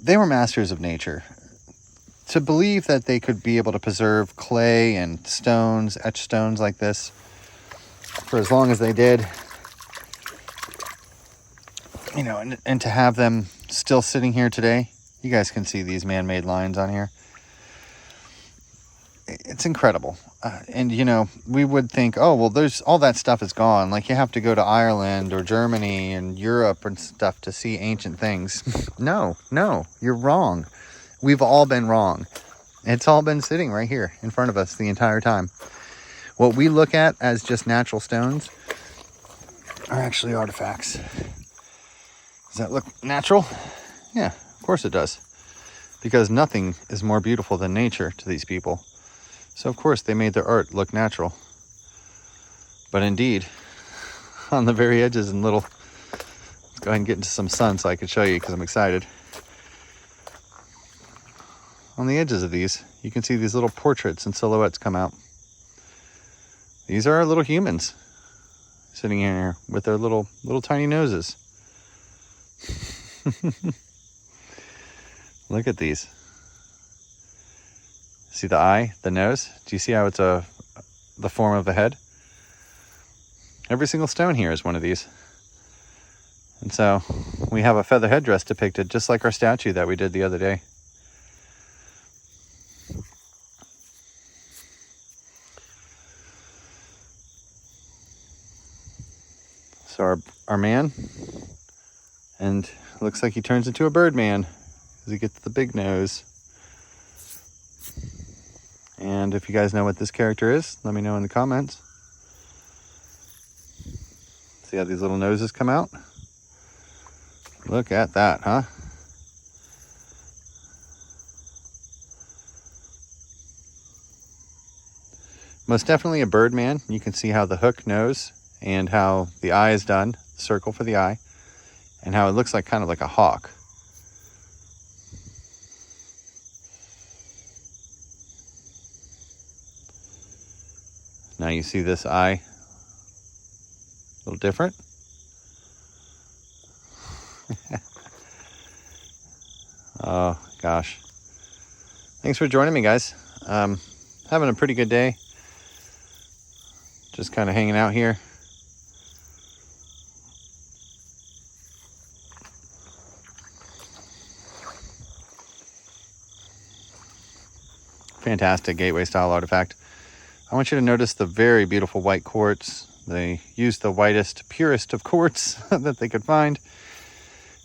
they were masters of nature. To believe that they could be able to preserve clay and stones, etched stones like this, for as long as they did, you know, and to have them still sitting here today. You guys can see these man-made lines on here. It's incredible. And, you know, we would think, oh, well, there's all that stuff is gone. Like, you have to go to Ireland or Germany and Europe and stuff to see ancient things. No, you're wrong. We've all been wrong. It's all been sitting right here in front of us the entire time. What we look at as just natural stones are actually artifacts. Does that look natural? Yeah, of course it does. Because nothing is more beautiful than nature to these people. So of course they made their art look natural. But indeed, on the very edges and little... Let's go ahead and get into some sun so I can show you because I'm excited. On the edges of these, you can see these little portraits and silhouettes come out. These are our little humans sitting here with their little tiny noses. Look at these. See the eye, the nose? Do you see how it's the form of a head? Every single stone here is one of these. And so we have a feather headdress depicted just like our statue that we did the other day. So our man, and looks like he turns into a bird man as he gets the big nose. And if you guys know what this character is, let me know in the comments. See how these little noses come out? Look at that, huh? Most definitely a bird man. You can see how the hook nose and how the eye is done, the circle for the eye, and how it looks like kind of like a hawk. Now you see this eye a little different. Oh gosh. Thanks for joining me, guys. Having a pretty good day. Just kind of hanging out here. Fantastic gateway style artifact. I want you to notice the very beautiful white quartz. They used the whitest, purest of quartz that they could find.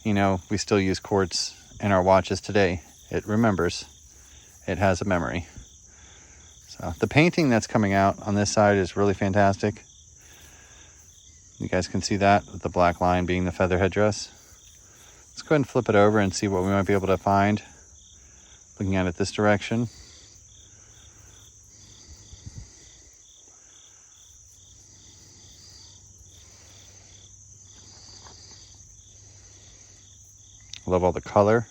You know, we still use quartz in our watches today. It remembers. It has a memory. So the painting that's coming out on this side is really fantastic. You guys can see that with the black line being the feather headdress. Let's go ahead and flip it over and see what we might be able to find. Looking at it this direction. Love all the color.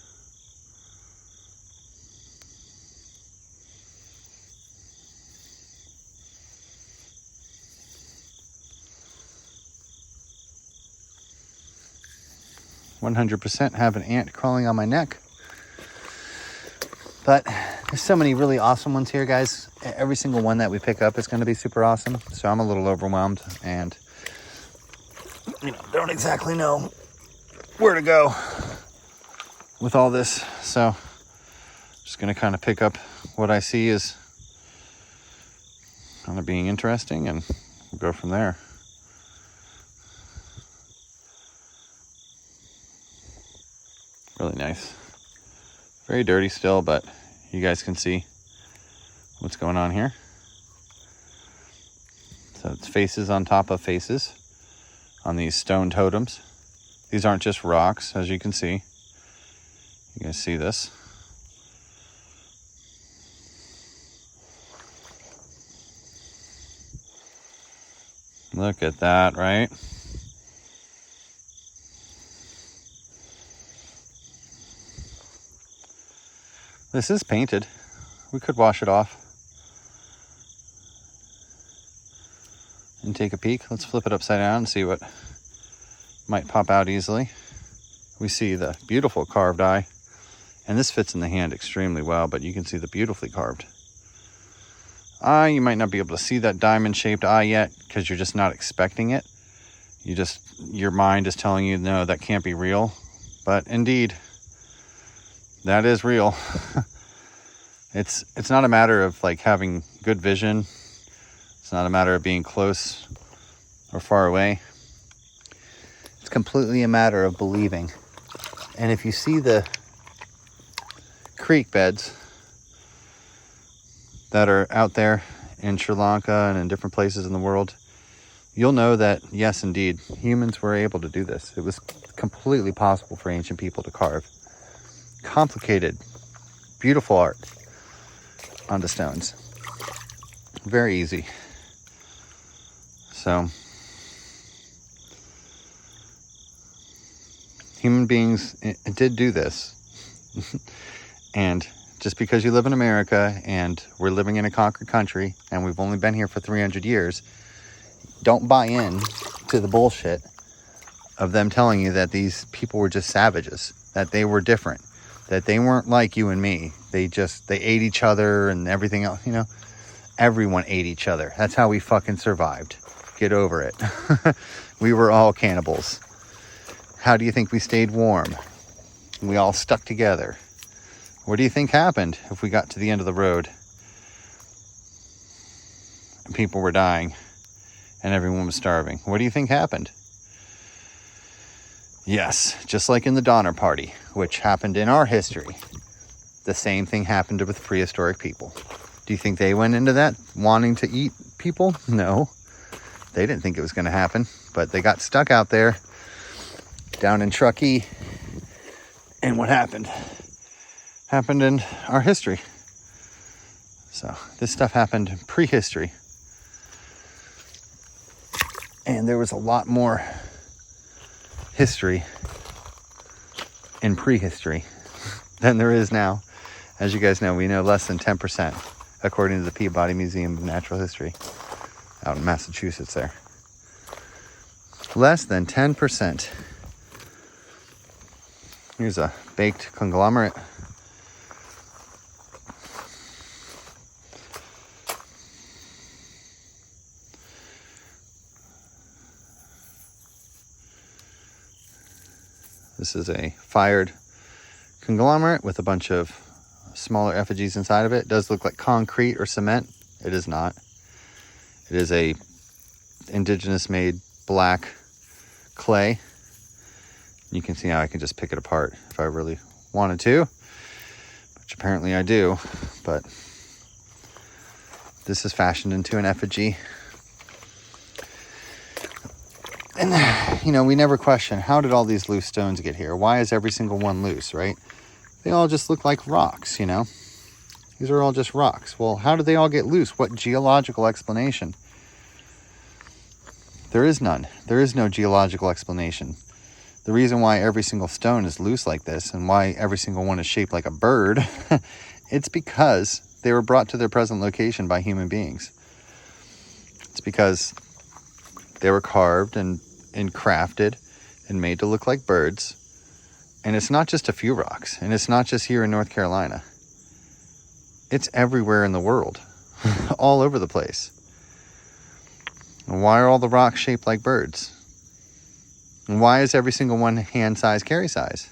"100% have an ant crawling on my neck." But there's so many really awesome ones here, guys. Every single one that we pick up is going to be super awesome. So I'm a little overwhelmed and, you know, don't exactly know where to go with all this. So just going to kind of pick up what I see is kind of being interesting and we'll go from there. Really nice. Very dirty still, but you guys can see what's going on here. So it's faces on top of faces on these stone totems. These aren't just rocks, as you can see. You guys see this? Look at that, right? This is painted. We could wash it off and take a peek. Let's flip it upside down and see what might pop out easily. We see the beautiful carved eye And this fits in the hand extremely well, but you can see the beautifully carved eye. You might not be able to see that diamond-shaped eye yet because you're just not expecting it. Your mind is telling you, no, that can't be real. But indeed, that is real. It's not a matter of like having good vision. It's not a matter of being close or far away. It's completely a matter of believing. And if you see the creek beds that are out there in Sri Lanka and in different places in the world, you'll know that, yes, indeed, humans were able to do this. It was completely possible for ancient people to carve complicated, beautiful art onto stones. Very easy. So, human beings did do this. And just because you live in America and we're living in a conquered country and we've only been here for 300 years, don't buy in to the bullshit of them telling you that these people were just savages, that they were different, that they weren't like you and me. They ate each other and everything else, you know. Everyone ate each other. That's how we fucking survived. Get over it. We were all cannibals. How do you think we stayed warm? We all stuck together. What do you think happened if we got to the end of the road and people were dying and everyone was starving? What do you think happened? Yes, just like in the Donner Party, which happened in our history, the same thing happened with prehistoric people. Do you think they went into that wanting to eat people? No, they didn't think it was going to happen, but they got stuck out there down in Truckee, and what happened in our history. So this stuff happened in prehistory, and there was a lot more history in prehistory than there is now. As you guys know, we know less than 10%, according to the Peabody Museum of Natural History out in Massachusetts there. Less than 10%. Here's a baked conglomerate. This is a fired conglomerate with a bunch of smaller effigies inside of it. It does look like concrete or cement. It is not. It is a indigenous made black clay. You can see how I can just pick it apart if I really wanted to, which apparently I do. But this is fashioned into an effigy. And, you know, we never question, how did all these loose stones get here? Why is every single one loose, right? They all just look like rocks, you know? These are all just rocks. Well, how did they all get loose? What geological explanation? There is none. There is no geological explanation. The reason why every single stone is loose like this and why every single one is shaped like a bird, it's because they were brought to their present location by human beings. It's because they were carved and crafted and made to look like birds. And it's not just a few rocks, and it's not just here in North Carolina. It's everywhere in the world, all over the place. And why are all the rocks shaped like birds? And why is every single one hand size, carry size?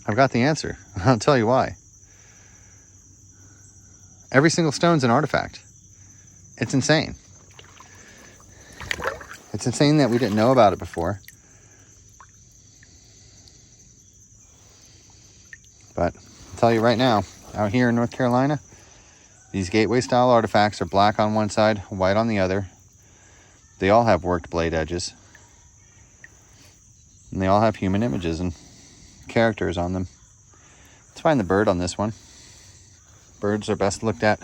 I've got the answer. I'll tell you why. Every single stone's an artifact. It's insane. It's insane that we didn't know about it before. But I'll tell you right now, out here in North Carolina, these gateway style artifacts are black on one side, white on the other. They all have worked blade edges. And they all have human images and characters on them. Let's find the bird on this one. Birds are best looked at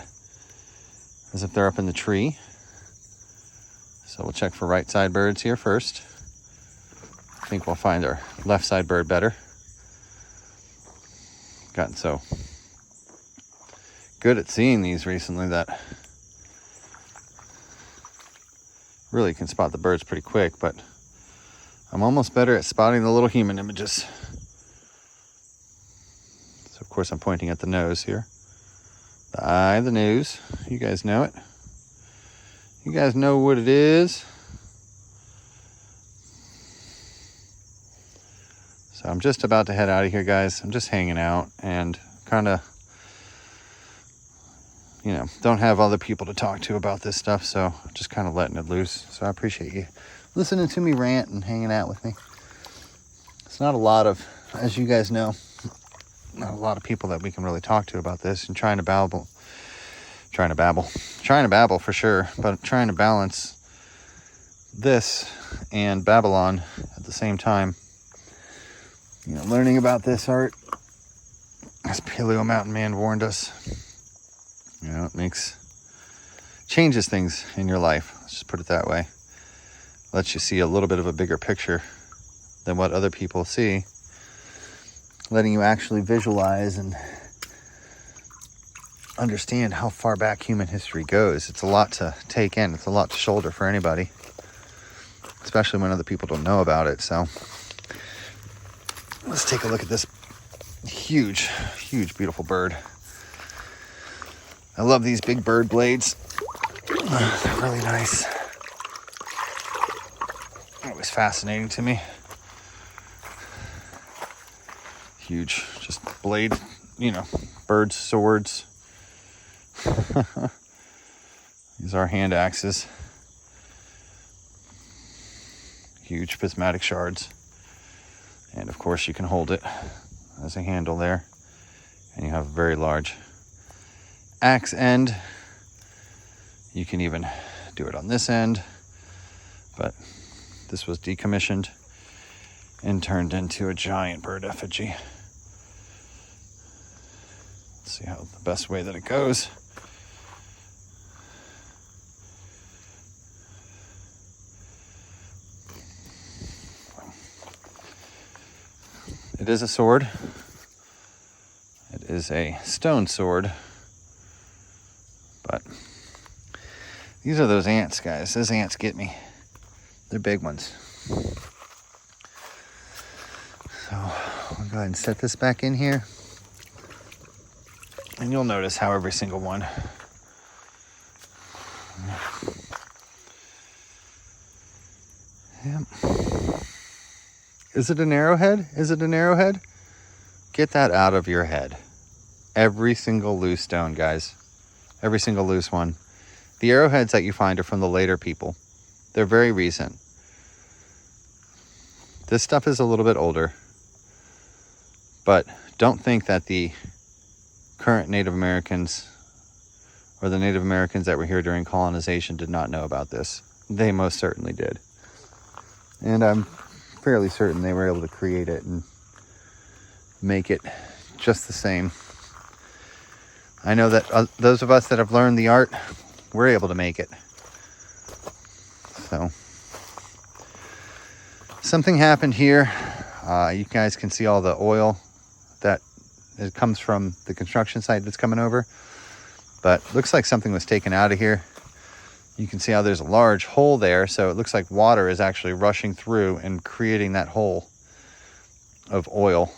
as if they're up in the tree. So we'll check for right side birds here first. I think we'll find our left side bird better. Gotten so good at seeing these recently that really can spot the birds pretty quick, but I'm almost better at spotting the little human images. So of course I'm pointing at the nose here. The eye, the nose. You guys know it. You guys know what it is. So I'm just about to head out of here, guys. I'm just hanging out and kind of, you know, don't have other people to talk to about this stuff, so just kind of letting it loose. So I appreciate you listening to me rant and hanging out with me. It's not a lot of, as you guys know, not a lot of people that we can really talk to about this, and trying to babble for sure, but trying to balance this and Babylon at the same time. You know, learning about this art, as Paleo Mountain Man warned us, you know, it changes things in your life. Let's just put it that way. Lets you see a little bit of a bigger picture than what other people see. Letting you actually visualize and understand how far back human history goes. It's a lot to take in. It's a lot to shoulder for anybody, especially when other people don't know about it. So let's take a look at this huge, beautiful bird. I love these big bird blades. They're really nice. Always fascinating to me. Huge, just blade, you know, birds, swords. These are hand axes. Huge prismatic shards. And of course you can hold it as a handle there. And you have a very large axe end. You can even do it on this end. But this was decommissioned and turned into a giant bird effigy. Let's see how the best way that it goes. It is a sword. It is a stone sword. But these are those ants, guys. Those ants get me. They're big ones. So I'll go ahead and set this back in here. And you'll notice how every single one. Yep. Is it an arrowhead? Is it an arrowhead? Get that out of your head. Every single loose stone, guys. Every single loose one. The arrowheads that you find are from the later people. They're very recent. This stuff is a little bit older. But don't think that the current Native Americans or the Native Americans that were here during colonization did not know about this. They most certainly did. And I'm fairly certain they were able to create it and make it just the same. I know that those of us that have learned the art, we're able to make it. So something happened here. You guys can see all the oil that it comes from the construction site that's coming over, but looks like something was taken out of here. You can see how there's a large hole there, so it looks like water is actually rushing through and creating that hole of oil.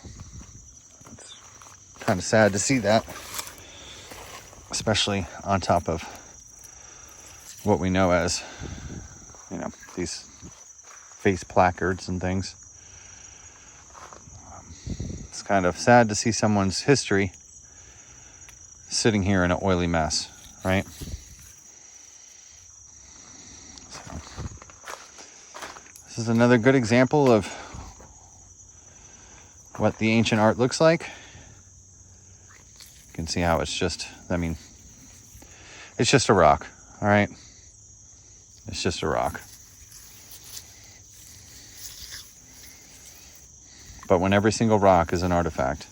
It's kind of sad to see that, especially on top of what we know as, you know, these face placards and things. It's kind of sad to see someone's history sitting here in an oily mess, right? This is another good example of what the ancient art looks like. You can see how it's just, I mean, it's just a rock, all right? It's just a rock. But when every single rock is an artifact,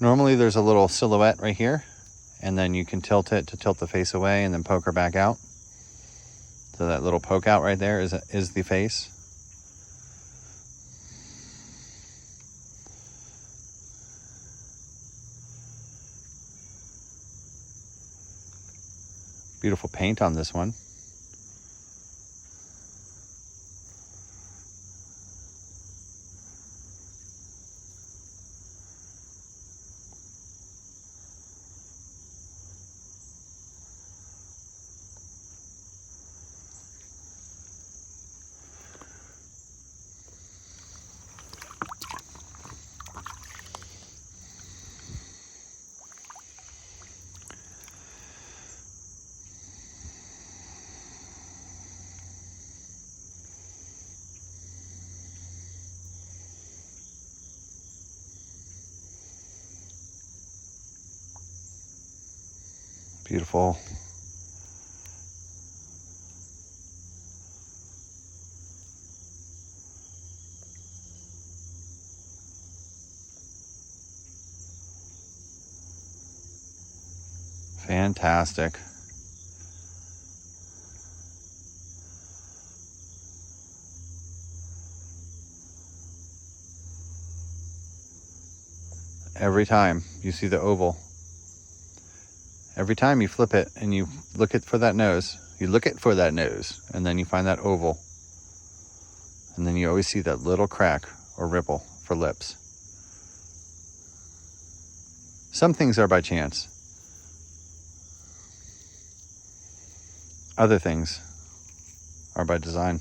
Normally there's a little silhouette right here, and then you can tilt it to tilt the face away and then poke her back out. So that little poke out right there is the face. Beautiful paint on this one. Beautiful. Fantastic. Every time you see the oval, every time you flip it and you look for that nose, and then you find that oval, and then you always see that little crack or ripple for lips. Some things are by chance. Other things are by design.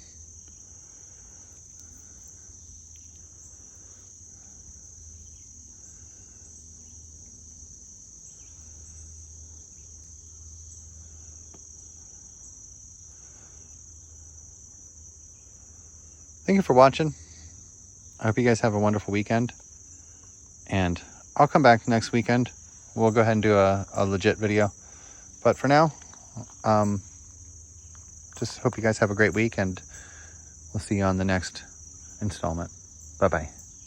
Thank you for watching. I hope you guys have a wonderful weekend. And I'll come back next weekend. We'll go ahead and do a legit video. But for now, just hope you guys have a great week, and we'll see you on the next installment. Bye-bye.